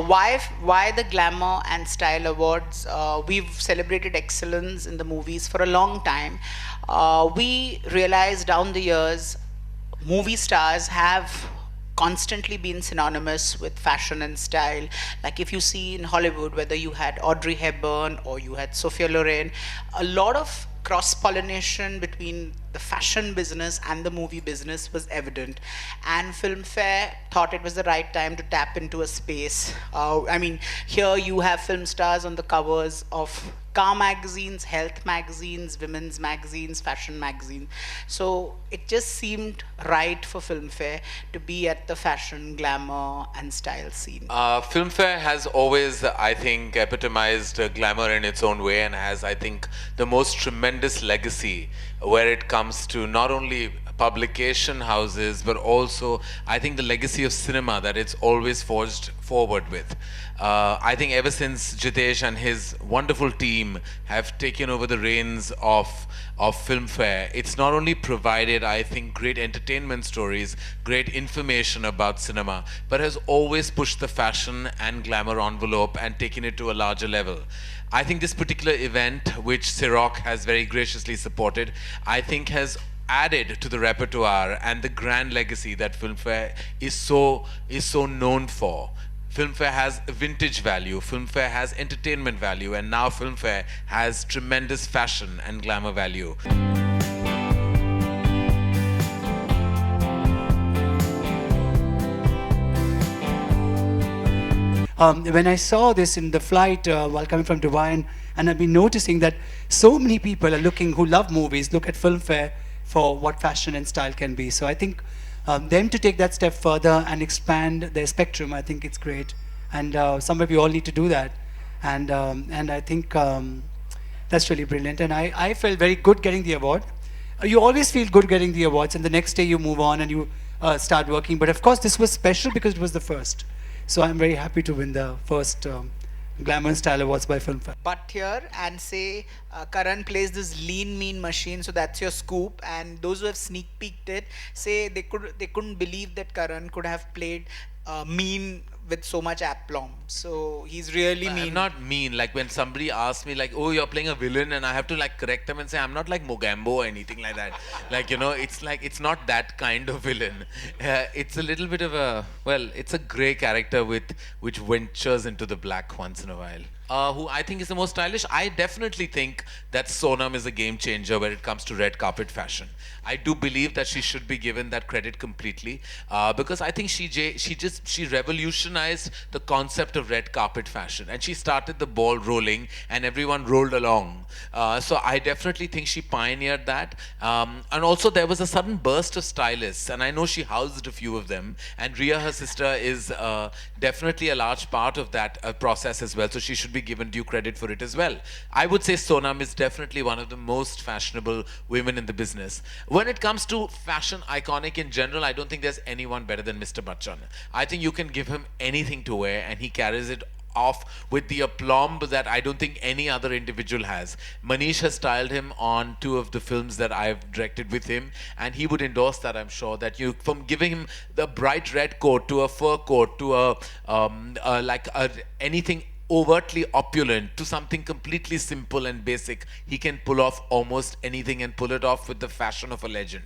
why the Glamour and Style Awards? We've celebrated excellence in the movies for a long time. We realized down the years, movie stars have constantly been synonymous with fashion and style. Like if you see in Hollywood, whether you had Audrey Hepburn or you had Sophia Loren, a lot of cross pollination between the fashion business and the movie business was evident, and Filmfare thought it was the right time to tap into a space. I mean, here you have film stars on the covers of car magazines, health magazines, women's magazines, fashion magazines. So it just seemed right for Filmfare to be at the fashion, glamour, and style scene. Filmfare has always, I think, epitomized glamour in its own way, and has, I think, the most tremendous legacy where it comes to not only publication houses, but also I think the legacy of cinema that it's always forged forward with. I think ever since Jitesh and his wonderful team have taken over the reins of Filmfare, it's not only provided, I think, great entertainment stories, great information about cinema, but has always pushed the fashion and glamour envelope and taken it to a larger level. I think this particular event, which Ciroc has very graciously supported, I think has added to the repertoire and the grand legacy that Filmfare is so known for. Filmfare has vintage value, Filmfare has entertainment value, and now Filmfare has tremendous fashion and glamour value. When I saw this in the flight while coming from Dubai, and I've been noticing that so many people are looking, who love movies, look at Filmfare for what fashion and style can be. So I think them to take that step further and expand their spectrum, I think it's great. And some of you all need to do that. And I think that's really brilliant. And I felt very good getting the award. You always feel good getting the awards, and the next day you move on and you start working. But of course, this was special because it was the first. So I'm very happy to win the first Glamour and Style Awards by Filmfare. But here and say Karan plays this lean mean machine, so that's your scoop. And those who have sneak peeked it say they couldn't believe that Karan could have played mean with so much aplomb. So he's really mean. I'm not mean. Like when somebody asks me like, oh, you're playing a villain, and I have to like correct them and say, I'm not like Mogambo or anything like that. Like, you know, it's like, it's not that kind of villain. It's a little bit of a, well, it's a grey character which ventures into the black once in a while. Who I think is the most stylish. I definitely think that Sonam is a game changer when it comes to red carpet fashion. I do believe that she should be given that credit completely because I think she revolutionized the concept of red carpet fashion, and she started the ball rolling and everyone rolled along. So I definitely think she pioneered that. And also there was a sudden burst of stylists, and I know she housed a few of them, and Ria, her sister, is definitely a large part of that process as well, so she should be given due credit for it as well. I would say Sonam is definitely one of the most fashionable women in the business. When it comes to fashion iconic in general, I don't think there's anyone better than Mr. Bachchan. I think you can give him anything to wear and he carries it off with the aplomb that I don't think any other individual has. Manish has styled him on 2 of the films that I've directed with him, and he would endorse that, I'm sure, that you, from giving him the bright red coat to a fur coat to anything overtly opulent to something completely simple and basic, he can pull off almost anything and pull it off with the fashion of a legend.